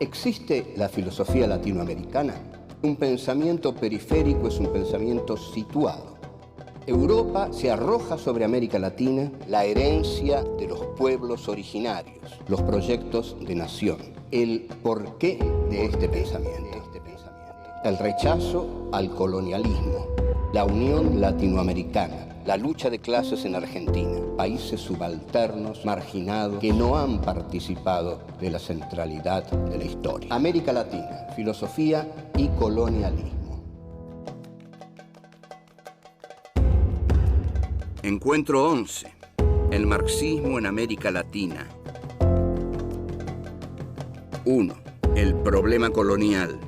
¿Existe la filosofía latinoamericana? Un pensamiento periférico es un pensamiento situado. Europa se arroja sobre América Latina la herencia de los pueblos originarios, los proyectos de nación, el porqué de este pensamiento, el rechazo al colonialismo, la unión latinoamericana, la lucha de clases en Argentina, países subalternos, marginados, que no han participado de la centralidad de la historia. América Latina, filosofía y colonialismo. Encuentro 11. El marxismo en América Latina. 1. El problema colonial.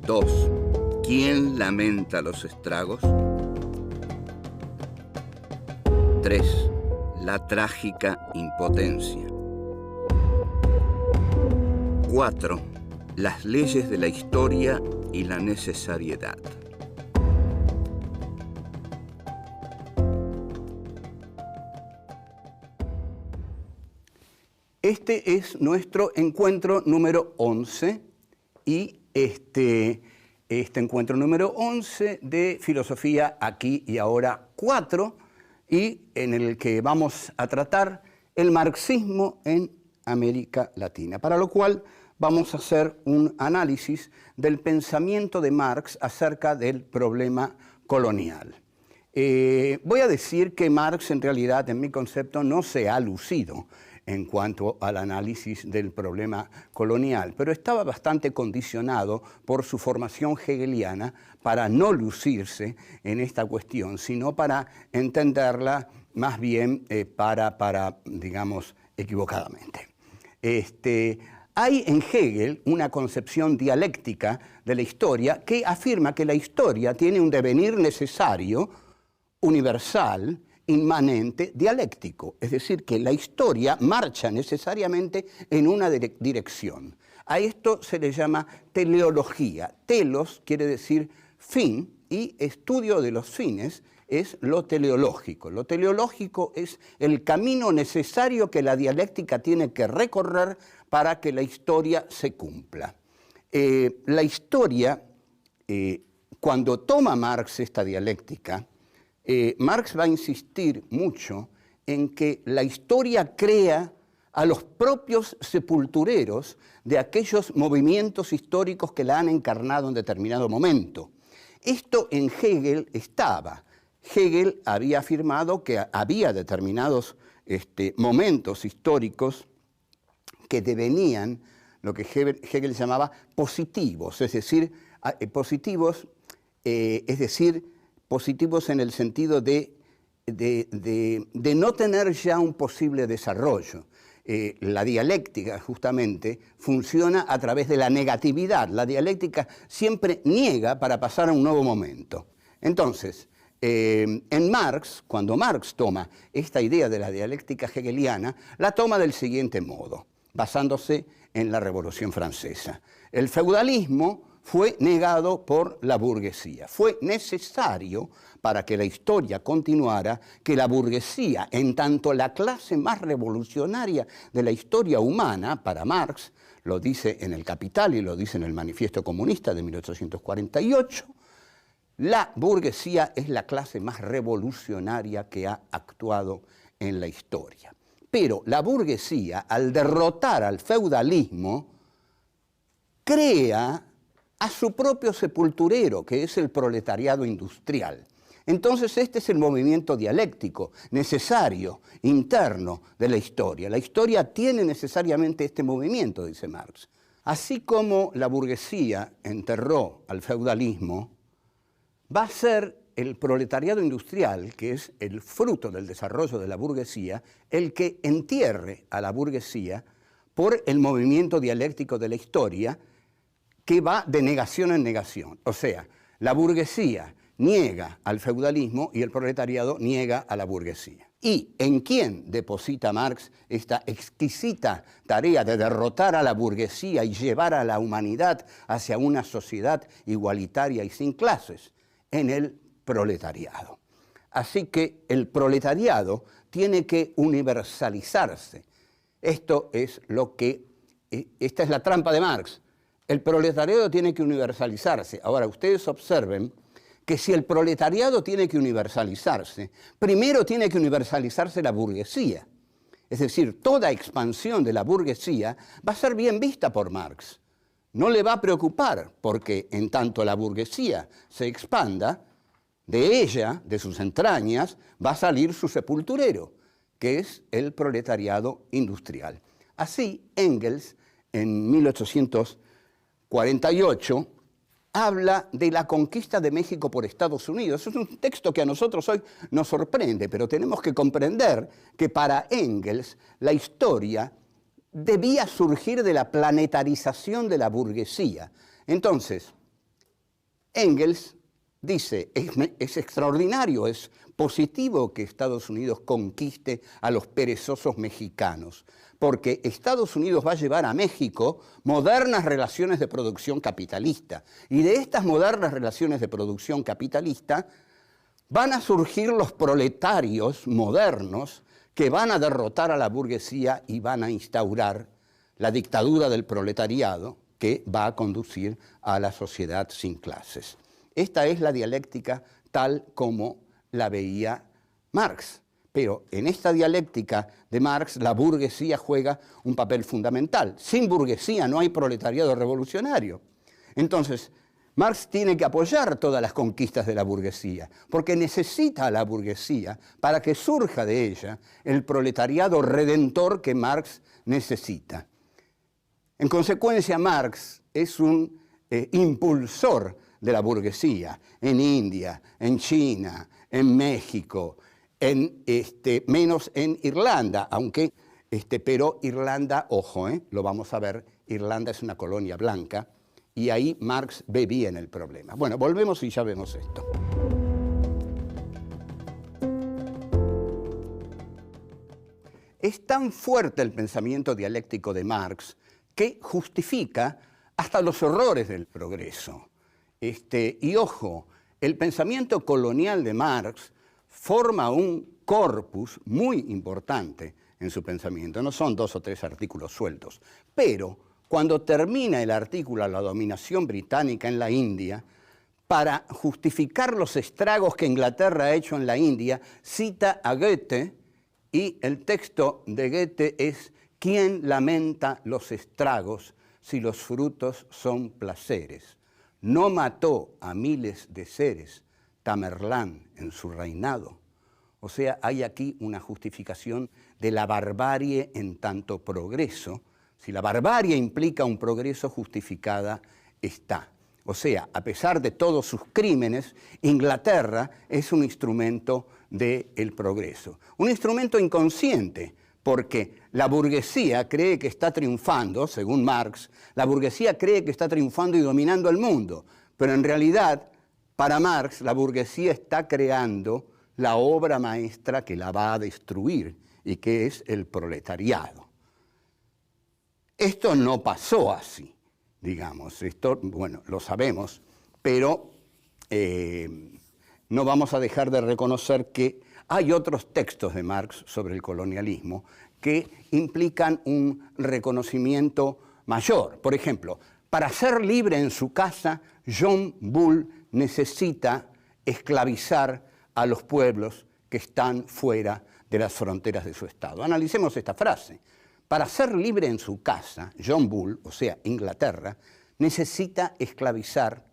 2. ¿Quién lamenta los estragos? 3. La trágica impotencia. 4. Las leyes de la historia y la necesariedad. Este es nuestro encuentro número 11 y este encuentro número 11 de Filosofía Aquí y Ahora 4 y en el que vamos a tratar el marxismo en América Latina, para lo cual vamos a hacer un análisis del pensamiento de Marx acerca del problema colonial. Voy a decir que Marx en realidad, en mi concepto, no se ha lucido en cuanto al análisis del problema colonial, pero estaba bastante condicionado por su formación hegeliana para no lucirse en esta cuestión, sino para entenderla más bien digamos, equivocadamente. Hay en Hegel una concepción dialéctica de la historia que afirma que la historia tiene un devenir necesario, universal, inmanente, dialéctico, es decir, que la historia marcha necesariamente en una dirección. A esto se le llama teleología. Telos quiere decir fin y estudio de los fines es lo teleológico. Lo teleológico es el camino necesario que la dialéctica tiene que recorrer para que la historia se cumpla. La historia, cuando toma Marx esta dialéctica, Marx va a insistir mucho en que la historia crea a los propios sepultureros de aquellos movimientos históricos que la han encarnado en determinado momento. Esto en Hegel estaba. Hegel había afirmado que había determinados momentos históricos que devenían lo que Hegel llamaba positivos, es decir, positivos en el sentido de no tener ya un posible desarrollo. La dialéctica, justamente, funciona a través de la negatividad. La dialéctica siempre niega para pasar a un nuevo momento. Entonces, en Marx, cuando Marx toma esta idea de la dialéctica hegeliana, la toma del siguiente modo, basándose en la Revolución Francesa. El feudalismo fue negado por la burguesía. Fue necesario, para que la historia continuara, que la burguesía, en tanto la clase más revolucionaria de la historia humana, para Marx, lo dice en El Capital y lo dice en el Manifiesto Comunista de 1848, la burguesía es la clase más revolucionaria que ha actuado en la historia. Pero la burguesía, al derrotar al feudalismo, crea a su propio sepulturero, que es el proletariado industrial. Entonces este es el movimiento dialéctico necesario, interno de la historia. La historia tiene necesariamente este movimiento, dice Marx. Así como la burguesía enterró al feudalismo, va a ser el proletariado industrial, que es el fruto del desarrollo de la burguesía, el que entierre a la burguesía por el movimiento dialéctico de la historia, que va de negación en negación. O sea, la burguesía niega al feudalismo y el proletariado niega a la burguesía. ¿Y en quién deposita Marx esta exquisita tarea de derrotar a la burguesía y llevar a la humanidad hacia una sociedad igualitaria y sin clases? En el proletariado. Así que el proletariado tiene que universalizarse. Esto es lo que, esta es la trampa de Marx. El proletariado tiene que universalizarse. Ahora, ustedes observen que si el proletariado tiene que universalizarse, primero tiene que universalizarse la burguesía. Es decir, toda expansión de la burguesía va a ser bien vista por Marx. No le va a preocupar, porque en tanto la burguesía se expanda, de ella, de sus entrañas, va a salir su sepulturero, que es el proletariado industrial. Así, Engels, en 1848, habla de la conquista de México por Estados Unidos. Es un texto que a nosotros hoy nos sorprende, pero tenemos que comprender que para Engels la historia debía surgir de la planetarización de la burguesía. Entonces, Engels dice, es extraordinario, es positivo que Estados Unidos conquiste a los perezosos mexicanos, porque Estados Unidos va a llevar a México modernas relaciones de producción capitalista. Y de estas modernas relaciones de producción capitalista van a surgir los proletarios modernos que van a derrotar a la burguesía y van a instaurar la dictadura del proletariado que va a conducir a la sociedad sin clases. Esta es la dialéctica tal como la veía Marx. Pero en esta dialéctica de Marx, la burguesía juega un papel fundamental. Sin burguesía no hay proletariado revolucionario. Entonces, Marx tiene que apoyar todas las conquistas de la burguesía, porque necesita a la burguesía para que surja de ella el proletariado redentor que Marx necesita. En consecuencia, Marx es un impulsor de la burguesía en India, en China, en México, menos en Irlanda, aunque, pero Irlanda, ojo, lo vamos a ver, Irlanda es una colonia blanca y ahí Marx ve bien el problema. Bueno, volvemos y ya vemos esto. Es tan fuerte el pensamiento dialéctico de Marx que justifica hasta los horrores del progreso. Y ojo, el pensamiento colonial de Marx forma un corpus muy importante en su pensamiento. No son 2 o 3 artículos sueltos, pero cuando termina el artículo La dominación británica en la India, para justificar los estragos que Inglaterra ha hecho en la India, cita a Goethe, y el texto de Goethe es ¿quién lamenta los estragos si los frutos son placeres? No mató a miles de seres Tamerlán en su reinado. O sea, hay aquí una justificación de la barbarie en tanto progreso. Si la barbarie implica un progreso, justificada está. O sea, a pesar de todos sus crímenes, Inglaterra es un instrumento del progreso. Un instrumento inconsciente, porque la burguesía cree que está triunfando, según Marx, la burguesía cree que está triunfando y dominando el mundo, pero en realidad, para Marx, la burguesía está creando la obra maestra que la va a destruir y que es el proletariado. Esto no pasó así, digamos, esto, bueno, lo sabemos, pero no vamos a dejar de reconocer que hay otros textos de Marx sobre el colonialismo que implican un reconocimiento mayor. Por ejemplo, para ser libre en su casa, John Bull necesita esclavizar a los pueblos que están fuera de las fronteras de su estado. Analicemos esta frase. Para ser libre en su casa, John Bull, o sea, Inglaterra, necesita esclavizar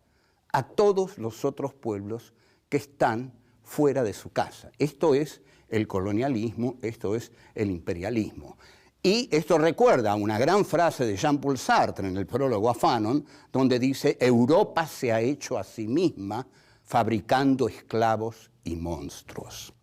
a todos los otros pueblos que están fuera de su casa. Esto es el colonialismo, esto es el imperialismo. Y esto recuerda una gran frase de Jean-Paul Sartre en el prólogo a Fanon, donde dice, Europa se ha hecho a sí misma fabricando esclavos y monstruos.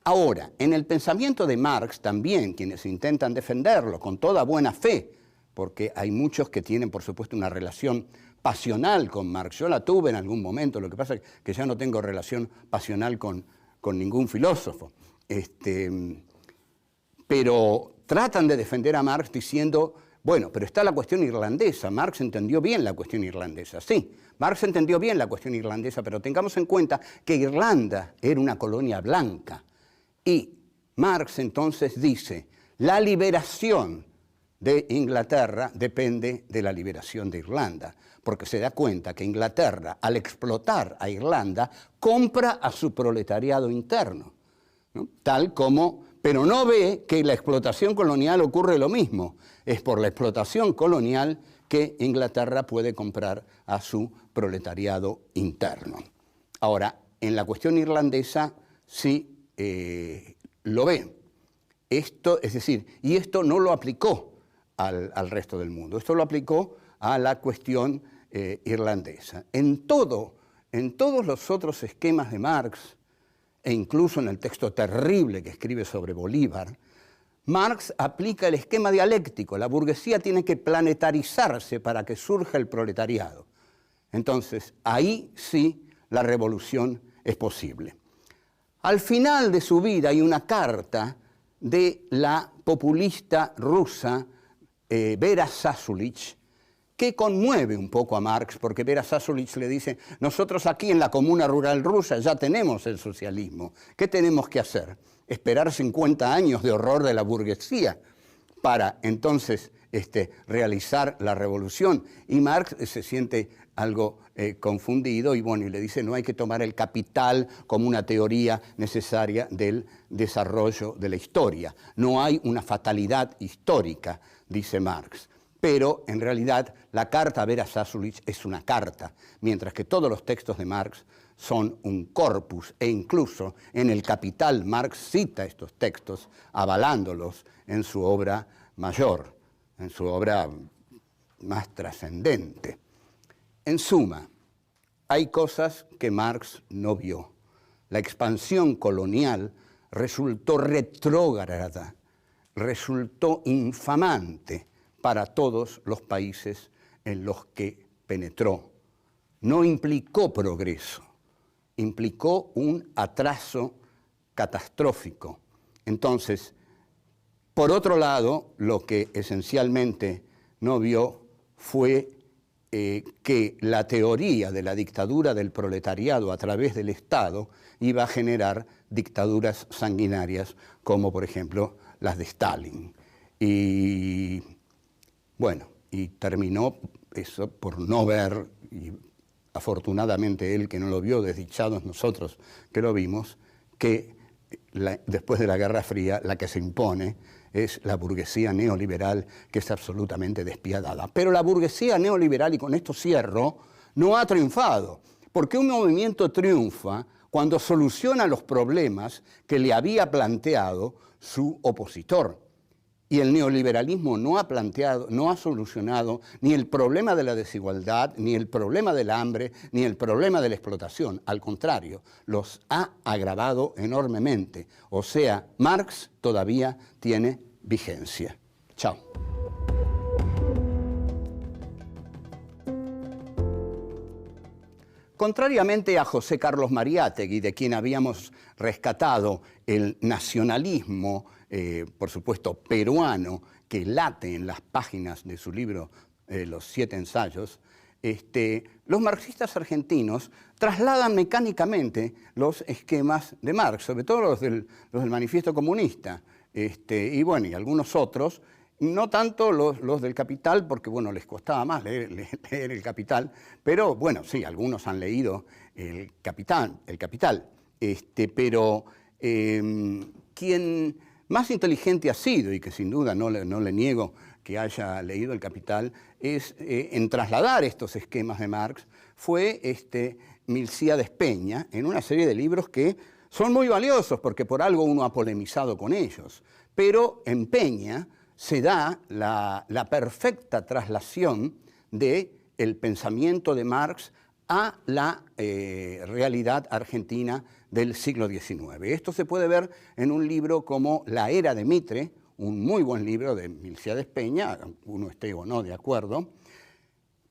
Ahora, en el pensamiento de Marx también, quienes intentan defenderlo con toda buena fe, porque hay muchos que tienen, por supuesto, una relación pasional con Marx. Yo la tuve en algún momento, lo que pasa es que ya no tengo relación pasional con ningún filósofo. Pero tratan de defender a Marx diciendo, bueno, pero está la cuestión irlandesa, Marx entendió bien la cuestión irlandesa. Sí, Marx entendió bien la cuestión irlandesa, pero tengamos en cuenta que Irlanda era una colonia blanca. Y Marx entonces dice, La liberación de Inglaterra depende de la liberación de Irlanda, porque se da cuenta que Inglaterra, al explotar a Irlanda, compra a su proletariado interno, ¿no? Tal como, pero no ve que la explotación colonial ocurre lo mismo. Es por la explotación colonial que Inglaterra puede comprar a su proletariado interno. Ahora, en la cuestión irlandesa sí lo ve. Esto, es decir, y esto no lo aplicó al resto del mundo, esto lo aplicó a la cuestión irlandesa. En todos los otros esquemas de Marx, e incluso en el texto terrible que escribe sobre Bolívar, Marx aplica el esquema dialéctico. La burguesía tiene que planetarizarse para que surja el proletariado. Entonces, ahí sí la revolución es posible. Al final de su vida hay una carta de la populista rusa Vera Zasulich, que conmueve un poco a Marx, porque Vera Zasulich le dice, nosotros aquí en la comuna rural rusa ya tenemos el socialismo, ¿qué tenemos que hacer? Esperar 50 años de horror de la burguesía para entonces realizar la revolución. Y Marx se siente algo confundido y bueno, y le dice, no hay que tomar el capital como una teoría necesaria del desarrollo de la historia. No hay una fatalidad histórica, dice Marx. Pero en realidad la carta a Vera Zasulich es una carta, mientras que todos los textos de Marx son un corpus, e incluso en el Capital Marx cita estos textos avalándolos en su obra mayor, en su obra más trascendente. En suma, hay cosas que Marx no vio. La expansión colonial resultó retrógrada, resultó infamante para todos los países en los que penetró. No implicó progreso, implicó un atraso catastrófico. Entonces, por otro lado, lo que esencialmente no vio fue que la teoría de la dictadura del proletariado a través del Estado iba a generar dictaduras sanguinarias como, por ejemplo, las de Stalin. Y bueno, y terminó eso por no ver, y afortunadamente él que no lo vio, desdichados nosotros que lo vimos, que después de la Guerra Fría la que se impone es la burguesía neoliberal, que es absolutamente despiadada. Pero la burguesía neoliberal, y con esto cierro, no ha triunfado, porque un movimiento triunfa cuando soluciona los problemas que le había planteado su opositor. Y el neoliberalismo no ha planteado, no ha solucionado ni el problema de la desigualdad, ni el problema del hambre, ni el problema de la explotación. Al contrario, los ha agravado enormemente. O sea, Marx todavía tiene vigencia. Chao. Contrariamente a José Carlos Mariátegui, de quien habíamos rescatado el nacionalismo, por supuesto, peruano, que late en las páginas de su libro Los 7 ensayos, los marxistas argentinos trasladan mecánicamente los esquemas de Marx, sobre todo los del Manifiesto Comunista, y bueno, y algunos otros, no tanto los del Capital, porque bueno, les costaba más leer el Capital, pero bueno, sí, algunos han leído el Capital, pero quien más inteligente ha sido, y que sin duda no le niego que haya leído el Capital, es en trasladar estos esquemas de Marx, fue Milcíades Peña, en una serie de libros que son muy valiosos, porque por algo uno ha polemizado con ellos, pero en Peña se da la perfecta traslación del pensamiento de Marx a la realidad argentina del siglo XIX. Esto se puede ver en un libro como La Era de Mitre, un muy buen libro de Milcíades Peña, uno esté o no de acuerdo,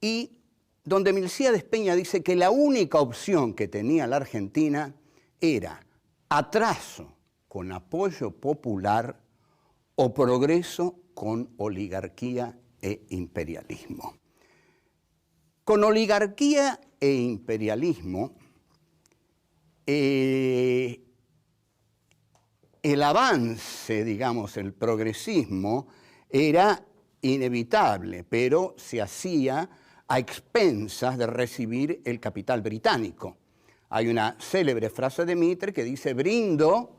y donde Milcíades Peña dice que la única opción que tenía la Argentina era atraso con apoyo popular o progreso con oligarquía e imperialismo. Con oligarquía e imperialismo, el avance, digamos, el progresismo, era inevitable, pero se hacía a expensas de recibir el capital británico. Hay una célebre frase de Mitre que dice: brindo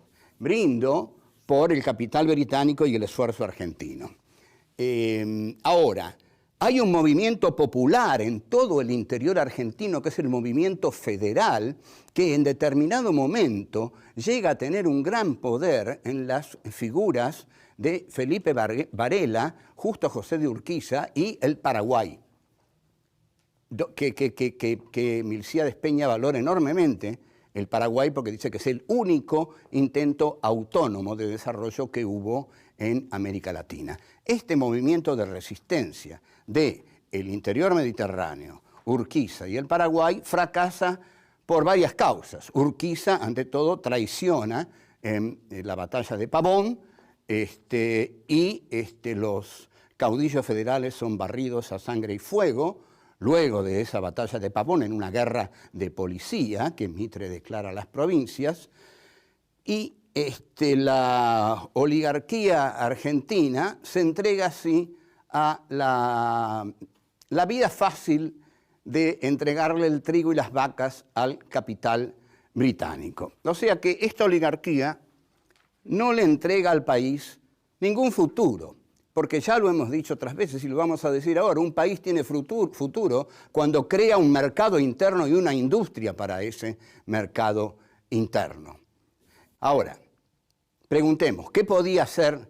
por el capital británico y el esfuerzo argentino. Ahora, hay un movimiento popular en todo el interior argentino, que es el movimiento federal, que en determinado momento llega a tener un gran poder en las figuras de Felipe Varela, Justo José de Urquiza y el Paraguay, que Milcíades Peña valora enormemente el Paraguay porque dice que es el único intento autónomo de desarrollo que hubo en América Latina. Este movimiento de resistencia del interior mediterráneo, Urquiza y el Paraguay, fracasa por varias causas. Urquiza, ante todo, traiciona en la batalla de Pavón, y los caudillos federales son barridos a sangre y fuego luego de esa batalla de Pavón, en una guerra de policía que Mitre declara a las provincias, y la oligarquía argentina se entrega así a la vida fácil de entregarle el trigo y las vacas al capital británico. O sea que esta oligarquía no le entrega al país ningún futuro, porque ya lo hemos dicho otras veces y lo vamos a decir ahora: un país tiene futuro cuando crea un mercado interno y una industria para ese mercado interno. Ahora, preguntemos, ¿qué podía hacer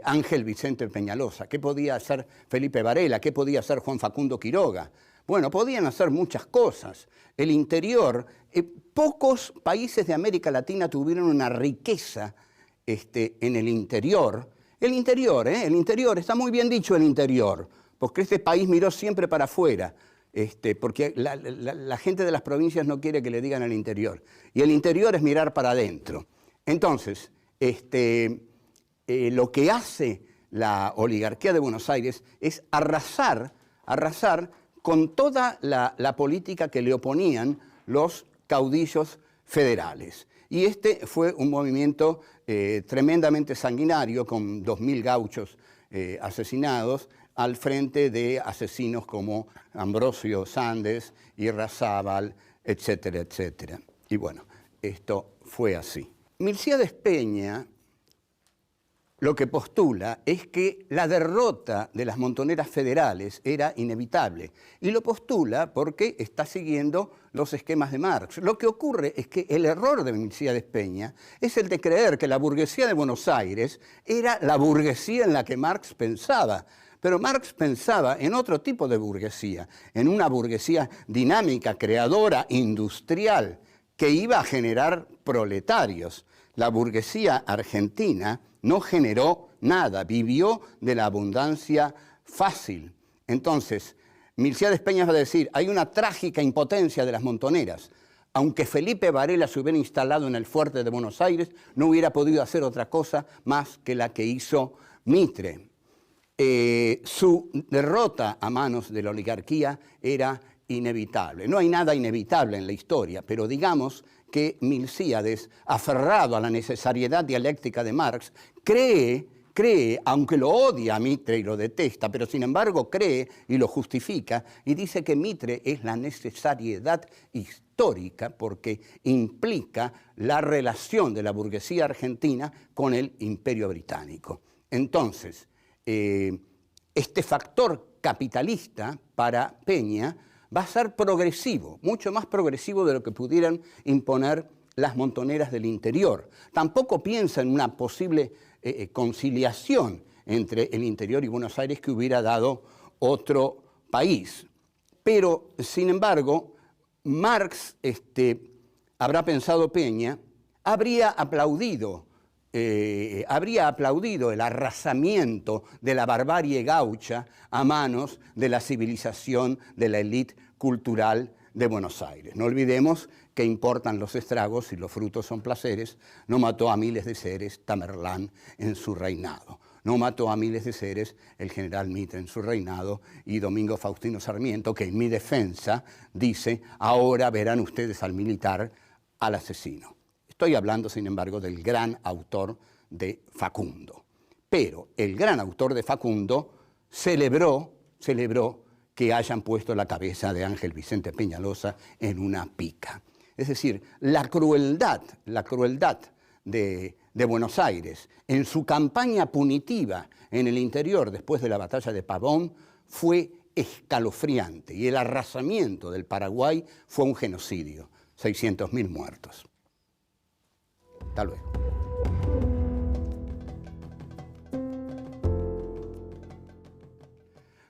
Ángel Vicente Peñalosa? ¿Qué podía hacer Felipe Varela? ¿Qué podía hacer Juan Facundo Quiroga? Bueno, podían hacer muchas cosas. El interior, pocos países de América Latina tuvieron una riqueza en el interior. El interior, está muy bien dicho el interior, porque este país miró siempre para afuera, porque la gente de las provincias no quiere que le digan el interior. Y el interior es mirar para adentro. Entonces, lo que hace la oligarquía de Buenos Aires es arrasar con toda la política que le oponían los caudillos federales. Y fue un movimiento tremendamente sanguinario, con 2.000 gauchos asesinados, al frente de asesinos como Ambrosio Sandes, Irrazábal, etcétera, etcétera. Y bueno, esto fue así. Milcíades Peña lo que postula es que la derrota de las montoneras federales era inevitable, y lo postula porque está siguiendo los esquemas de Marx. Lo que ocurre es que el error de Milcíades Peña es el de creer que la burguesía de Buenos Aires era la burguesía en la que Marx pensaba. Pero Marx pensaba en otro tipo de burguesía, en una burguesía dinámica, creadora, industrial, que iba a generar proletarios. La burguesía argentina no generó nada, vivió de la abundancia fácil. Entonces, Milcíades Peña va a decir: hay una trágica impotencia de las montoneras. Aunque Felipe Varela se hubiera instalado en el fuerte de Buenos Aires, no hubiera podido hacer otra cosa más que la que hizo Mitre. Su derrota a manos de la oligarquía era inevitable. No hay nada inevitable en la historia, pero digamos que Milcíades, aferrado a la necesariedad dialéctica de Marx, cree, aunque lo odia a Mitre y lo detesta, pero sin embargo cree y lo justifica, y dice que Mitre es la necesariedad histórica porque implica la relación de la burguesía argentina con el Imperio Británico. Entonces, este factor capitalista para Peña va a ser progresivo, mucho más progresivo de lo que pudieran imponer las montoneras del interior. Tampoco piensa en una posible conciliación entre el interior y Buenos Aires que hubiera dado otro país. Pero, sin embargo, Marx, habrá pensado Peña, habría aplaudido el arrasamiento de la barbarie gaucha a manos de la civilización de la élite cultural de Buenos Aires. No olvidemos que importan los estragos y los frutos son placeres. No mató a miles de seres Tamerlán en su reinado. No mató a miles de seres el general Mitre en su reinado, y Domingo Faustino Sarmiento, que en mi defensa dice: ahora verán ustedes al militar, al asesino. Estoy hablando, sin embargo, del gran autor de Facundo. Pero el gran autor de Facundo celebró que hayan puesto la cabeza de Ángel Vicente Peñalosa en una pica. Es decir, la crueldad de Buenos Aires en su campaña punitiva en el interior después de la batalla de Pavón fue escalofriante y el arrasamiento del Paraguay fue un genocidio, 600.000 muertos. Hasta luego.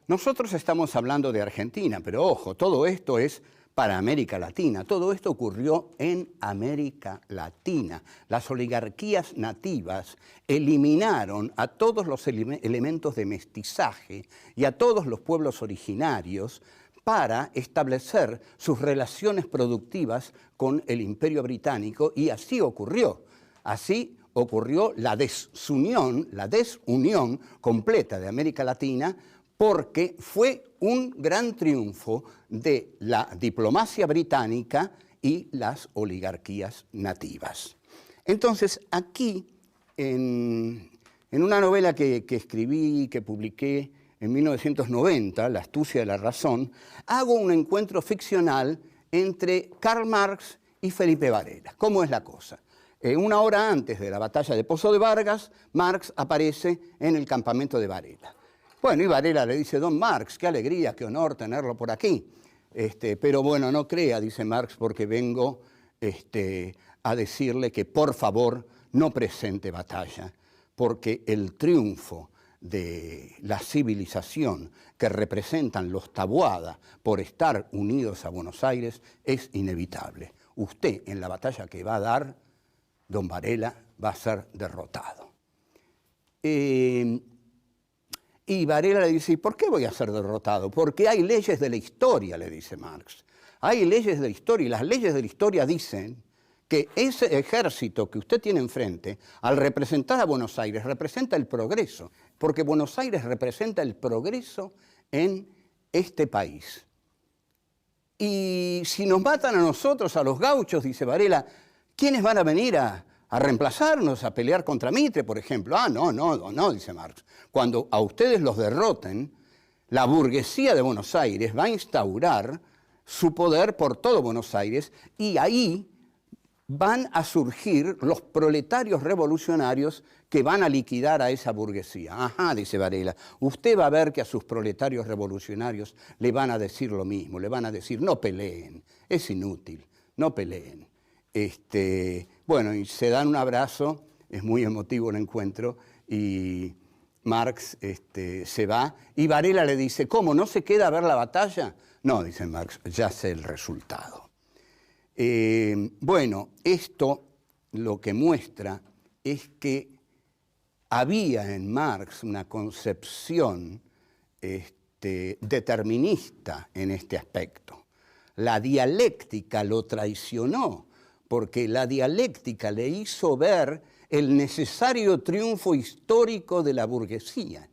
Nosotros estamos hablando de Argentina, pero ojo, todo esto es para América Latina. Todo esto ocurrió en América Latina. Las oligarquías nativas eliminaron a todos los elementos de mestizaje y a todos los pueblos originarios para establecer sus relaciones productivas con el Imperio Británico, y así ocurrió. Así ocurrió la desunión completa de América Latina, porque fue un gran triunfo de la diplomacia británica y las oligarquías nativas. Entonces, aquí, en una novela que escribí, que publiqué en 1990, La astucia de la razón, hago un encuentro ficcional entre Karl Marx y Felipe Varela. ¿Cómo es la cosa? Una hora antes de la batalla de Pozo de Vargas, Marx aparece en el campamento de Varela. Bueno, y Varela le dice: don Marx, qué alegría, qué honor tenerlo por aquí. Pero bueno, no crea, dice Marx, porque vengo a decirle que por favor no presente batalla, porque el triunfo de la civilización que representan los Taboada por estar unidos a Buenos Aires es inevitable. Usted, en la batalla que va a dar, don Varela, va a ser derrotado. Y Varela le dice: ¿y por qué voy a ser derrotado? Porque hay leyes de la historia, le dice Marx. Hay leyes de la historia, y las leyes de la historia dicen que ese ejército que usted tiene enfrente, al representar a Buenos Aires, representa el progreso, porque Buenos Aires representa el progreso en este país. Y si nos matan a nosotros, a los gauchos, dice Varela, ¿quiénes van a venir a reemplazarnos, a pelear contra Mitre, por ejemplo? No, dice Marx. Cuando a ustedes los derroten, la burguesía de Buenos Aires va a instaurar su poder por todo Buenos Aires, y ahí van a surgir los proletarios revolucionarios que van a liquidar a esa burguesía. Ajá, dice Varela, usted va a ver que a sus proletarios revolucionarios le van a decir lo mismo, le van a decir: no peleen, es inútil, no peleen. Bueno, y se dan un abrazo, es muy emotivo el encuentro, y Marx se va, y Varela le dice: ¿cómo, no se queda a ver la batalla? No, dice Marx, ya sé el resultado. Bueno, esto lo que muestra es que había en Marx una concepción determinista en este aspecto. La dialéctica lo traicionó, porque la dialéctica le hizo ver el necesario triunfo histórico de la burguesía.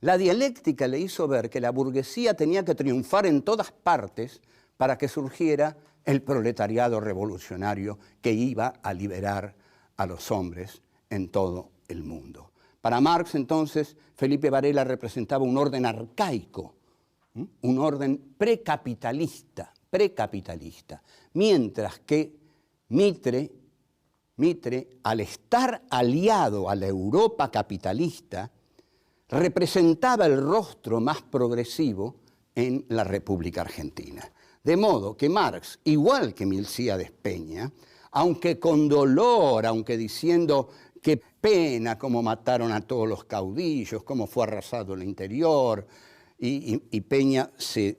La dialéctica le hizo ver que la burguesía tenía que triunfar en todas partes para que surgiera el proletariado revolucionario que iba a liberar a los hombres en todo el mundo. Para Marx, entonces, Felipe Varela representaba un orden arcaico, un orden precapitalista, mientras que Mitre, al estar aliado a la Europa capitalista, representaba el rostro más progresivo en la República Argentina. De modo que Marx, igual que Milcíades Peña, aunque con dolor, aunque diciendo qué pena cómo mataron a todos los caudillos, cómo fue arrasado el interior, y Peña se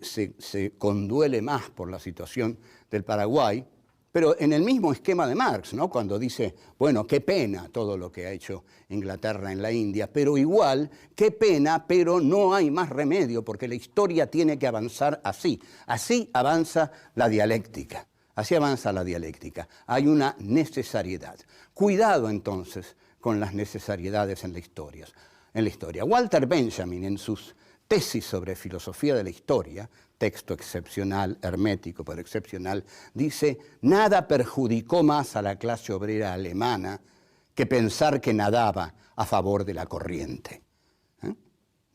conduele más por la situación del Paraguay, pero en el mismo esquema de Marx, ¿no? Cuando dice, bueno, qué pena todo lo que ha hecho Inglaterra en la India, pero igual, qué pena, pero no hay más remedio, porque la historia tiene que avanzar así. Así avanza la dialéctica. Así avanza la dialéctica. Hay una necesariedad. Cuidado entonces con las necesariedades en la historia. Walter Benjamin, en sus tesis sobre filosofía de la historia, texto excepcional, hermético pero excepcional, dice: nada perjudicó más a la clase obrera alemana que pensar que nadaba a favor de la corriente.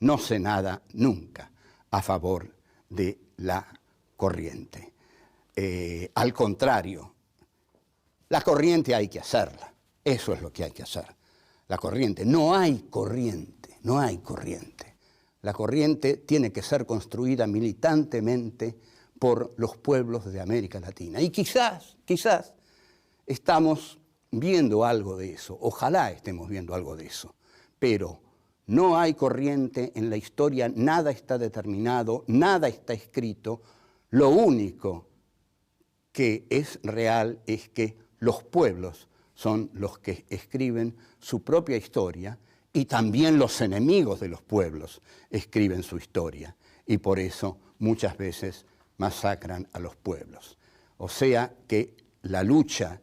No se nada nunca a favor de la corriente. Al contrario, la corriente hay que hacerla. Eso es lo que hay que hacer. La corriente. No hay corriente, no hay corriente. La corriente tiene que ser construida militantemente por los pueblos de América Latina. Y quizás estamos viendo algo de eso. Ojalá estemos viendo algo de eso. Pero no hay corriente en la historia, nada está determinado, nada está escrito. Lo único que es real es que los pueblos son los que escriben su propia historia y también los enemigos de los pueblos escriben su historia y por eso muchas veces masacran a los pueblos. O sea que la lucha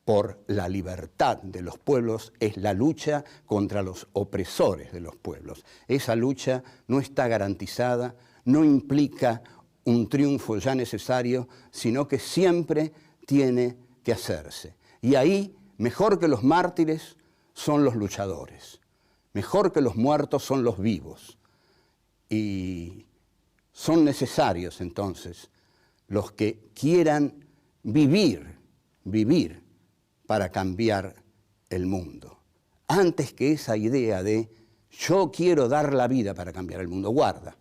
por la libertad de los pueblos es la lucha contra los opresores de los pueblos. Esa lucha no está garantizada, no implica un triunfo ya necesario, sino que siempre tiene que hacerse. Y ahí, mejor que los mártires, son los luchadores. Mejor que los muertos son los vivos. Y son necesarios, entonces, los que quieran vivir para cambiar el mundo. Antes que esa idea de yo quiero dar la vida para cambiar el mundo, guarda.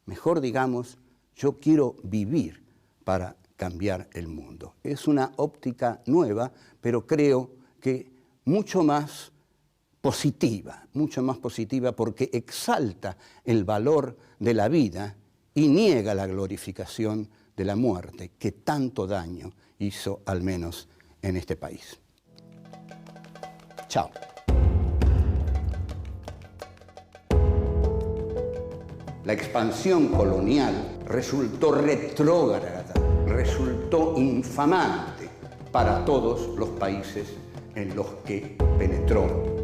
Mejor digamos, yo quiero vivir para cambiar el mundo. Es una óptica nueva, pero creo que mucho más positiva porque exalta el valor de la vida y niega la glorificación de la muerte que tanto daño hizo, al menos en este país. Chao. La expansión colonial resultó retrógrada, resultó infamante para todos los países en los que penetró.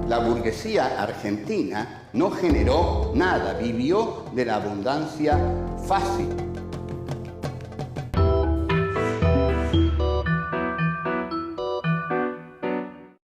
La burguesía argentina no generó nada, vivió de la abundancia fácil.